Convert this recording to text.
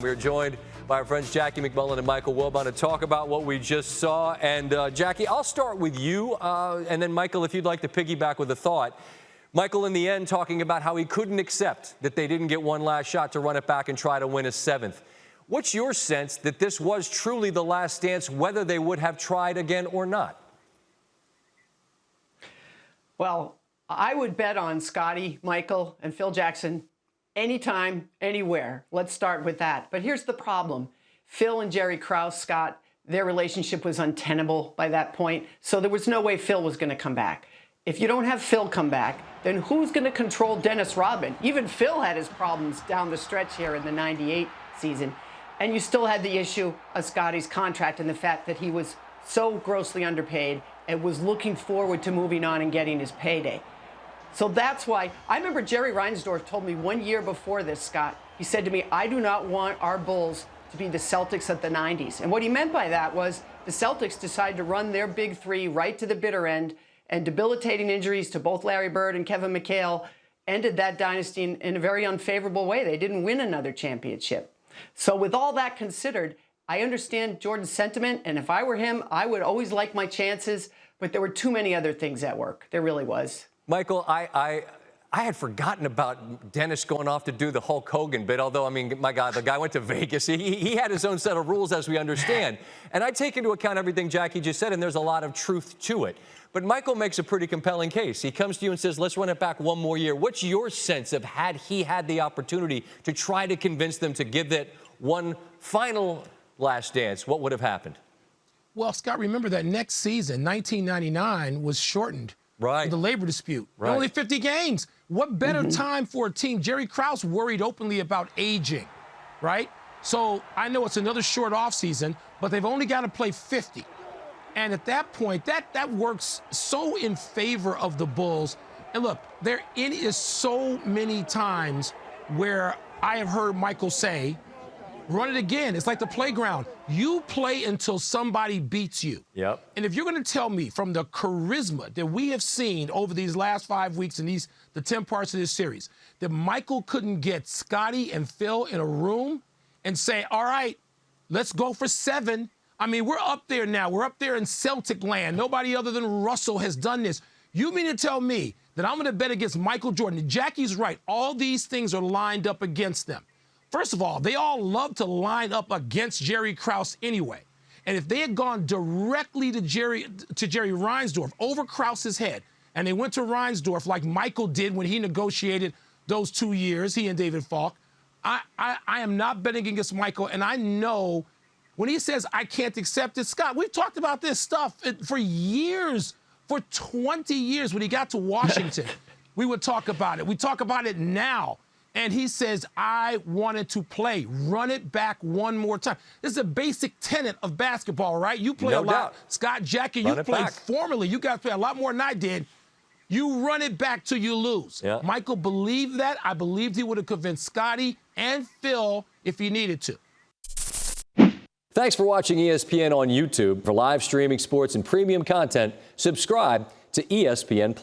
We're joined by our friends Jackie MacMullan and Michael Wilbon to talk about what we just saw. And Jackie, I'll start with you, and then Michael, if you'd like to piggyback with a thought. Michael, in the end, talking about how he couldn't accept that they didn't get one last shot to run it back and try to win a seventh. What's your sense that this was truly the last dance, whether they would have tried again or not? Well, I would bet on Scotty, Michael, and Phil Jackson anytime, anywhere. Let's start with that. But here's the problem. Phil and Jerry Krause, Scott, their relationship was untenable by that point, so there was no way Phil was going to come back. If you don't have Phil come back, then who's going to control Dennis Rodman? Even Phil had his problems down the stretch here in the '98 season. And you still had the issue of Scotty's contract and the fact that he was so grossly underpaid and was looking forward to moving on and getting his payday. So that's why I remember Jerry Reinsdorf told me 1 year before this, Scott, he said to me, I do not want our Bulls to be the Celtics of the 90s. And what he meant by that was the Celtics decided to run their big three right to the bitter end, and debilitating injuries to both Larry Bird and Kevin McHale ended that dynasty in a very unfavorable way. They didn't win another championship. So with all that considered, I understand Jordan's sentiment, and if I were him, I would always like my chances, but there were too many other things at work. There really was. Michael, I had forgotten about Dennis going off to do the Hulk Hogan bit, although, I mean, my God, the guy went to Vegas. He had his own set of rules, as we understand. And I take into account everything Jackie just said, and there's a lot of truth to it. But Michael makes a pretty compelling case. He comes to you and says, let's run it back one more year. What's your sense of had he had the opportunity to try to convince them to give that one final last dance, what would have happened? Well, Scott, remember that next season, 1999, was shortened. Right. The labor dispute. Right. Only 50 games. What better time for a team? Jerry Krause worried openly about aging, right? So I know it's another short offseason, but they've only got to play 50. And at that point, that works so in favor of the Bulls. And look, there is so many times where I have heard Michael say, run it again. It's like the playground. You play until somebody beats you. Yep. And if you're going to tell me from the charisma that we have seen over these last 5 weeks and the 10 parts of this series, that Michael couldn't get Scotty and Phil in a room and say, all right, let's go for 7. I mean, we're up there now. We're up there in Celtic land. Nobody other than Russell has done this. You mean to tell me that I'm going to bet against Michael Jordan? Jackie's right. All these things are lined up against them. First of all, they all love to line up against Jerry Krause anyway. And if they had gone directly to Jerry Reinsdorf over Krause's head, and they went to Reinsdorf like Michael did when he negotiated those 2 years, he and David Falk, I am not betting against Michael, and I know when he says I can't accept it, Scott, we've talked about this stuff for years, for 20 years. When he got to Washington, we would talk about it. We talk about it now. And he says, I wanted to play. Run it back one more time. This is a basic tenet of basketball, right? You play a lot. Scott, Jackie, you played formerly. You guys play a lot more than I did. You run it back till you lose. Yeah. Michael believed that. I believed he would have convinced Scotty and Phil if he needed to. Thanks for watching ESPN on YouTube. For live streaming sports and premium content, subscribe to ESPN+.